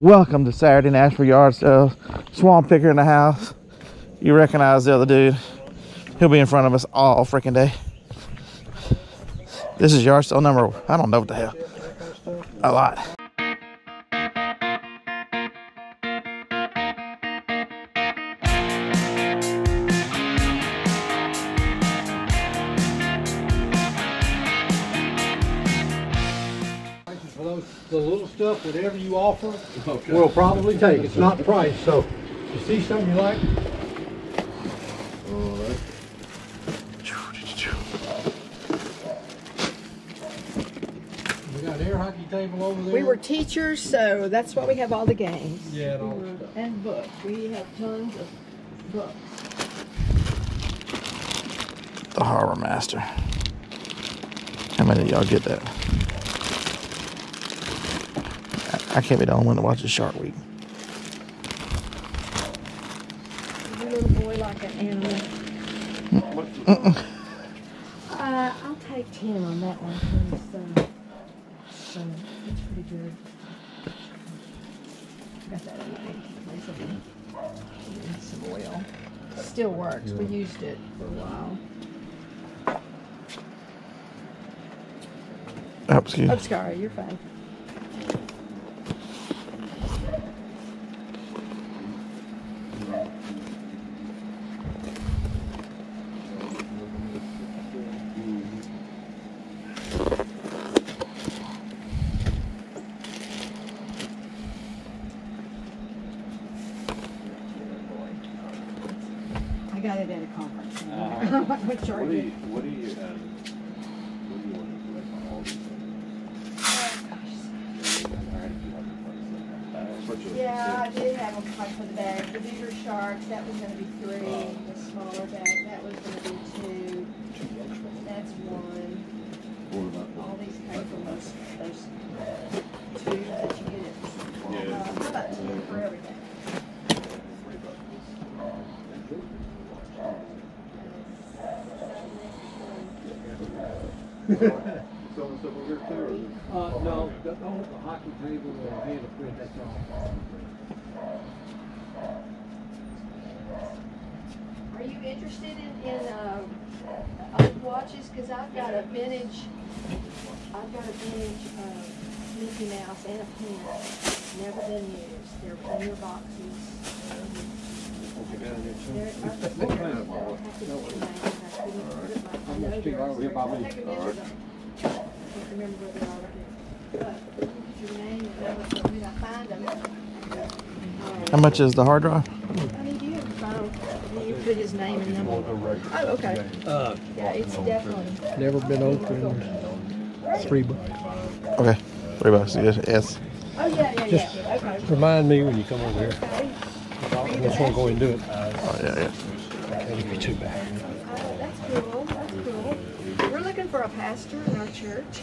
Welcome to Saturday Nashville Yard Sale. Swamp Picker in the house. You recognize the other dude. He'll be in front of us all freaking day. This is yard sale number, I don't know what the hell. A lot. The little stuff, whatever you offer, we'll probably take. It's not priced, so you see something you like? We got an air hockey table over there. We were teachers, so that's why we have all the games. Yeah, And books. We have tons of books. The Harbor Master. How many of y'all get that? I can't be the only one that watches Shark Week. Is your little boy like an animal? I'll take 10 on that one. So it's pretty good. Got that in some oil. Still works. We used it for a while. Oh, excuse me. Oh, sorry, you're fine. I got it at a conference. What do you want to collect on all these things? Yeah, I did have them like for the bag. The bigger sharks, that was going to be 3. The smaller bag, that was going to be 2. That's 1. All these came from those 2 that you get it. How about 10 for everything? No, the hockey table and hand of print, that's all. Are you interested in old watches? Because I've got a vintage Mickey Mouse and a pen. Never been used. They're in your boxes. How much is the hard drive? I need you to put his name in them. Oh, okay. Yeah, it's definitely. Never been opened. $3. Okay. $3. Yes. Oh, yeah. Okay. Remind me when you come over here. I just want to go and do it. Oh, yeah. That'll be too bad. That's cool. We're looking for a pastor in our church.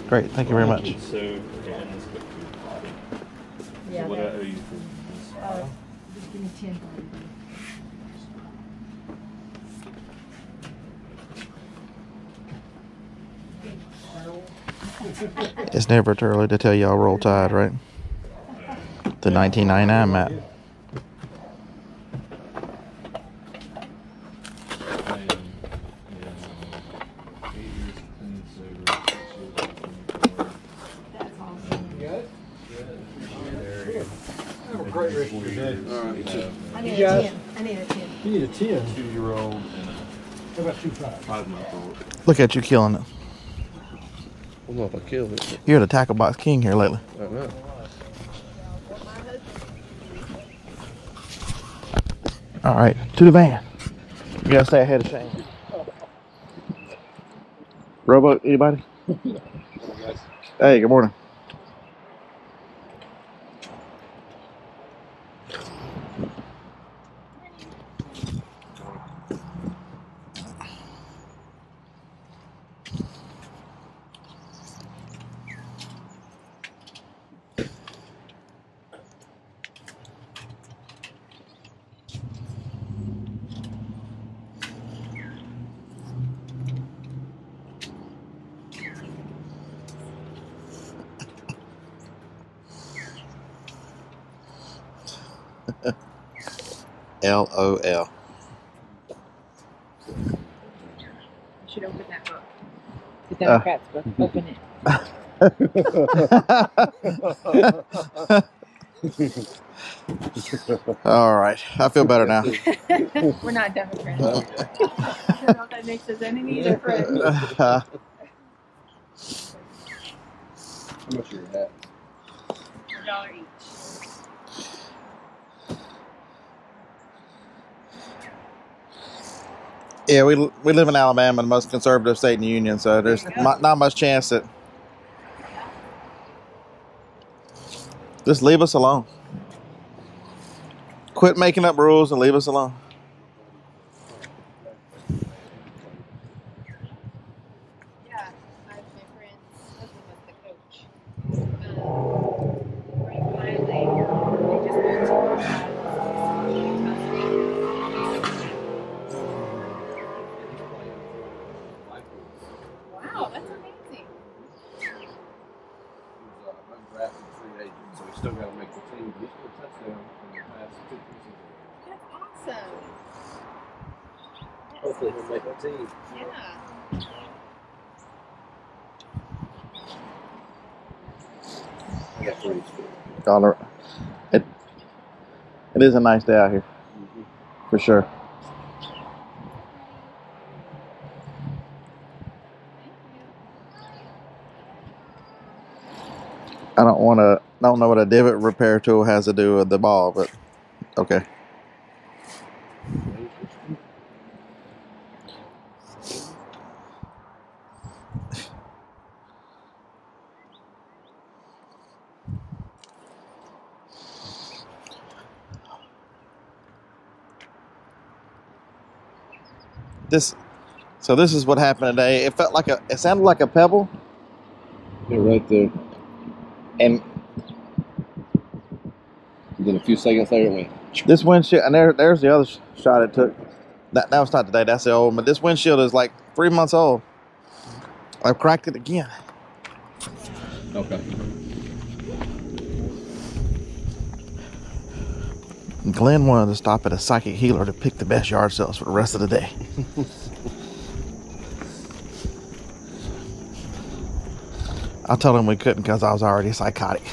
Great. Thank you very much. Yeah, what are you for? Just give me 10. It's never too early to tell y'all Roll Tide, right? The 1999 map. I need a 10. You need a 10. 2-year-old and How about 2 5-month-old. Look at you killing it. I don't know if I killed it. You're the tackle box king here lately. I know. All right, to the van. You gotta stay ahead of Shane. Rowboat, anybody? Hey, good morning. LOL. You should open that book. The Democrats book. Open it. All right. I feel better now. We're not Democrats. I don't know if that makes us enemies or friends. How much are your hats? $1 each. Yeah, we live in Alabama, the most conservative state in the union, so there's not much chance that. Just leave us alone. Quit making up rules and leave us alone. Yeah, my friend's husband was the coach. Frank Miley. They just moved to wow, that's amazing. Undrafted free agent, so he's still got to make the team. He scored a touchdown in the past 2 seasons. That's awesome. Hopefully he'll make the team. Yeah. I got 3 It is a nice day out here, for sure. I don't know what a divot repair tool has to do with the ball, but okay. So this is what happened today. It sounded like a pebble. Yeah, right there. And then a few seconds later, it went. this windshield, and there's the other shot it took. That was not today. That's the old one. But this windshield is like 3 months old. I've cracked it again. Okay. Glenn wanted to stop at a psychic healer to pick the best yard sales for the rest of the day. I told him we couldn't because I was already psychotic.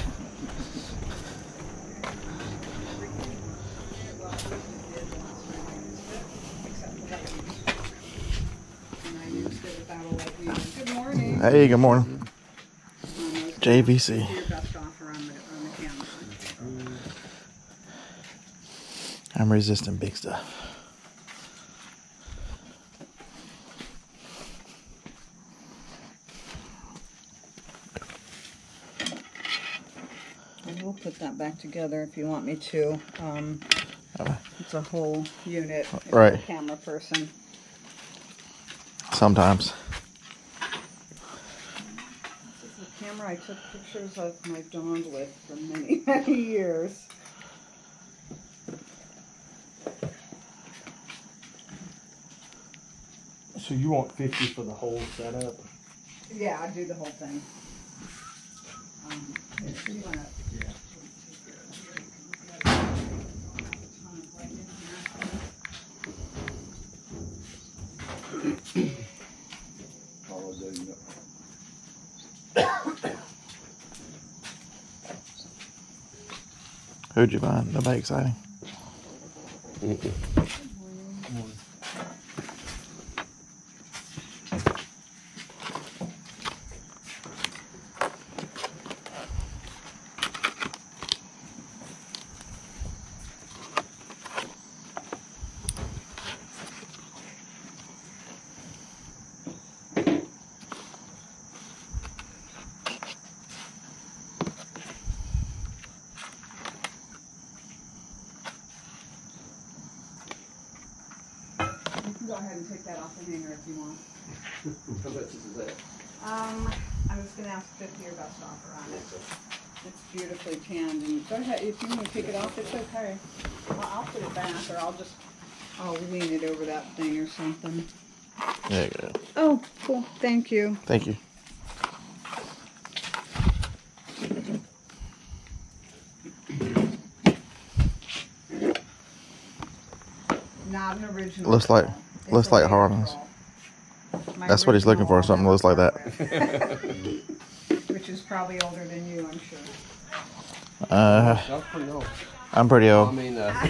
Good morning. Hey, good morning. JVC. Your best offer on the camera. I'm resisting big stuff. And we'll put that back together if you want me to. It's a whole unit. If you're Right. a camera person. Sometimes. This is a camera I took pictures of my dog with for many, many years. So you want 50 for the whole setup? Yeah, I do the whole thing. If you wanna, Who'd you find? Nobody exciting. you can go ahead and take that off the hanger if you want. How much is that? I was gonna ask 50 your best offer on it. It's beautifully tanned, and go ahead, if you want to take it off, it's okay. I'll put it back, or I'll lean it over that thing or something. There you go. Oh, cool, thank you. Thank you. not an original. Looks like- crawl. It's looks a like later Harlan's. crawl. My That's what he's looking for, original something that looks like that. Which is probably older than you, I'm sure. That's pretty old. I'm pretty I old. mean, I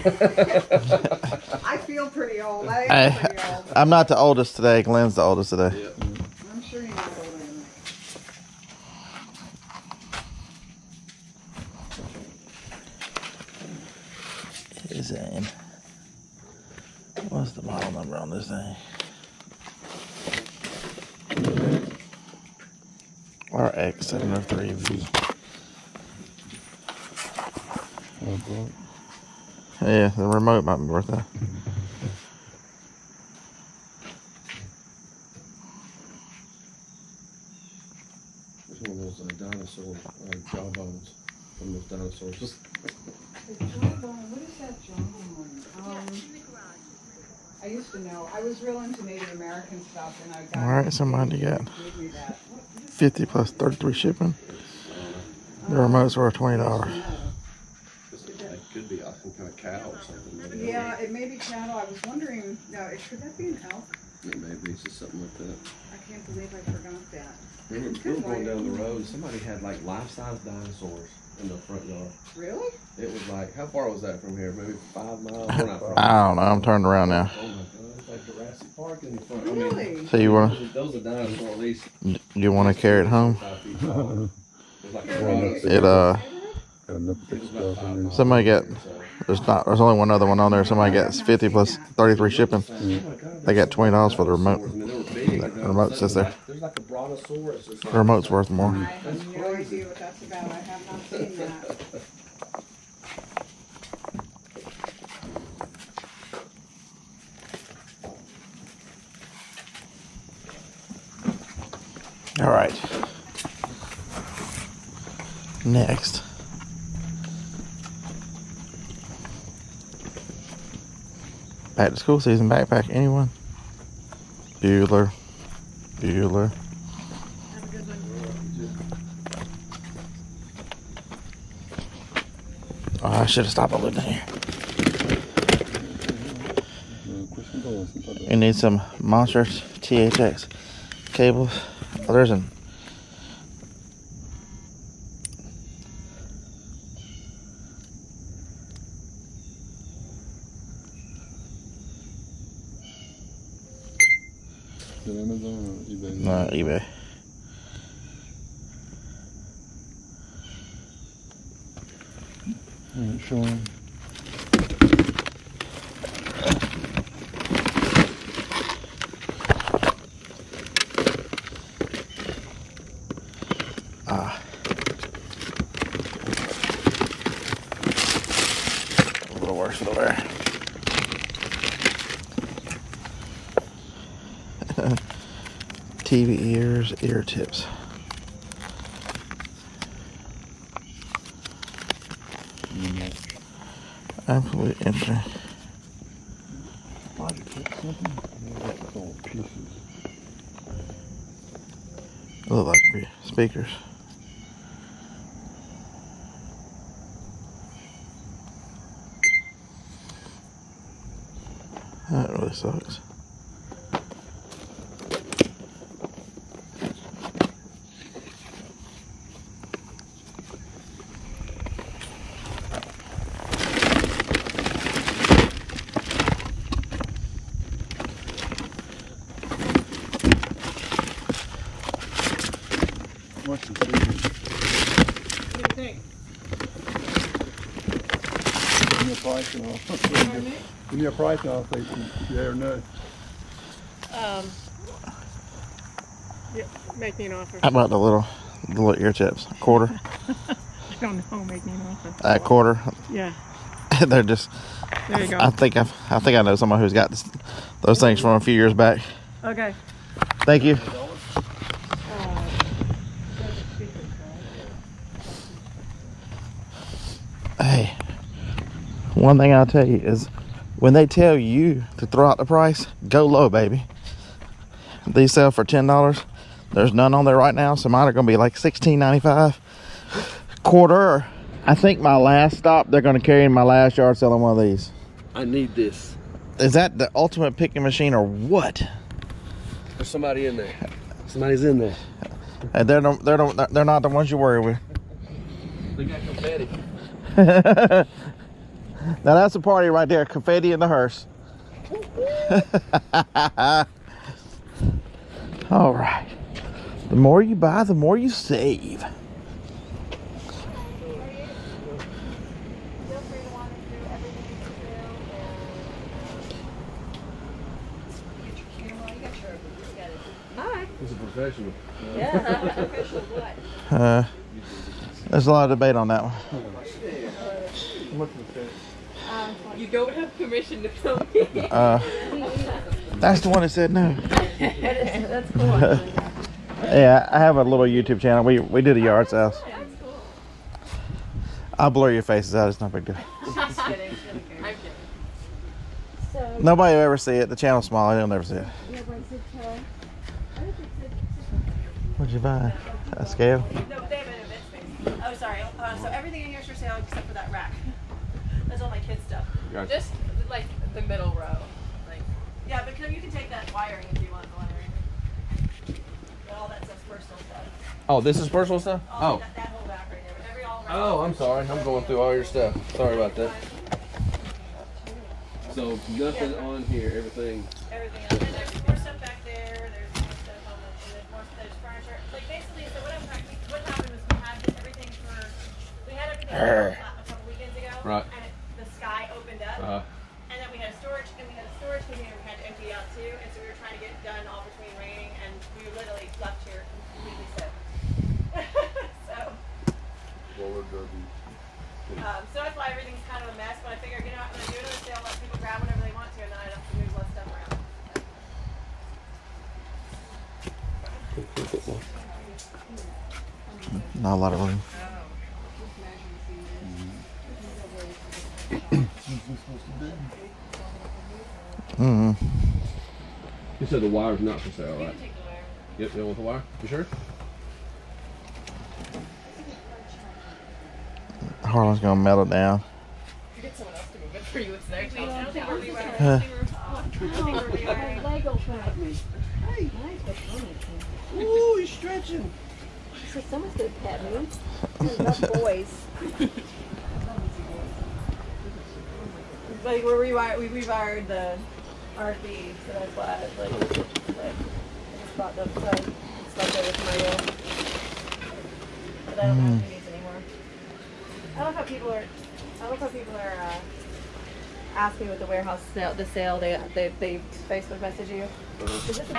feel pretty old. I am pretty old. I'm not the oldest today. Glenn's the oldest today. yeah. I'm sure you're not older than me. Is in. What's the model number on this thing? RX703V. Yeah, the remote might be worth that. It's one of those dinosaur jawbones from those dinosaurs. The jawbone, what is that jawbone? I used to know. I was real into Native American stuff, and I got. All right, somebody got gave me that. 50 plus 33 shipping. The remote's worth $20. It could be some kind of cow or something. Maybe. Yeah, it may be cattle. I was wondering. No, could that be an elk? It may be just something like that. I can't believe I forgot that. We were going down the road and somebody had like life-size dinosaurs in the front yard. Really? It was like, how far was that from here? Maybe 5 miles? We're not far. I don't know. I'm turned around now. Oh my god, it's like Jurassic Park in the front. Really? So you want Those are dinosaurs at least. you want to carry it home? 5 feet tall. It was like a broad. It somebody got there's only one other one on there. Somebody got 50 plus 33 shipping. They got $20 for the remote. I mean, they were big. The remote sits there. There's like a brontosaurus or The something. remote's worth more. I have no idea what that's about. I have not seen that. All right. Next. Back to school season backpack. Anyone? Bueller. Bueller. Have a good one. Oh, I should have stopped over there. You need some Monsters THX cables. Oh, there's an. Amazon or eBay? No, eBay. Alright, show 'em. A little worse for the wear. TV ears, ear tips. Absolutely empty. It's all pieces. Look like speakers. That really sucks. What's the speakers? What do you think? Give me a price and give me a price and I'll say yeah or no. Yeah, make me an offer. How about the little ear tips? A quarter? I don't know, make me an offer. A quarter? Yeah, They're just. there you go. I think I know someone who's got those things from a few years back. Okay. Thank you. Hey, one thing I'll tell you is when they tell you to throw out the price, go low, baby. These sell for $10. There's none on there right now, so mine are going to be like $16.95. Quarter. I think my last stop, they're going to carry in my last yard selling one of these. I need this. Is that the ultimate picking machine or what? There's somebody in there. Somebody's in there. And they're not the ones you worry with. They got confetti. Now that's a party right there. Confetti in the hearse. All right. The more you buy, the more you save. He's a professional. Yeah, professional what? There's a lot of debate on that one. You don't have permission to film me. That's the one that said no. That's cool. Yeah, I have a little YouTube channel. We do the yard sales. That's cool. I'll blur your faces out. It's not a big deal. She's kidding. I'm kidding. So, Nobody will ever see it. The channel's small. You'll never see it. What'd you buy? A scale? No, they have an event space. Oh, sorry. So everything in here is for sale except for that rack. That's all my kids' stuff. Gotcha. Just like the middle row. Like, yeah, but you can take that wiring if you want the wiring. But all that stuff's personal stuff. Oh, this is personal stuff? All Oh. that whole rack right there. But every all around. Oh, I'm sorry. I'm going through all your stuff. Sorry about that. So nothing on here. Everything. Everything else. And there's more stuff back there. There's more stuff on the, and there's more there's furniture. Like basically, so what happened was we had everything a couple weekends ago. Right. And the sky opened up. And then we had a storage container we had to empty out too. And so we were trying to get it done all between raining, and we literally left here completely soaked. So. So that's why everything's kind of a mess. But I figured, I'm gonna do another sale, let people grab whatever they want to, and then I don't have to move less stuff around. Not a lot of room. You said the wire's not for sale, You right? can take the wire. Yep, you want the wire? You sure? Harlan's gonna melt it down. Get someone else to move it for you. It's next. I don't think we're rewiring. Uh. I don't think we're rewiring. Lego fragment. Hey. Nice. Ooh, he's stretching. So someone's gonna pet me. Love boys. Like we rewired the RV, so that's why it's brought up so it's left over to my room. But I don't have any needs anymore. I love how people are asking with the warehouse sale, the sale they Facebook message you. Is this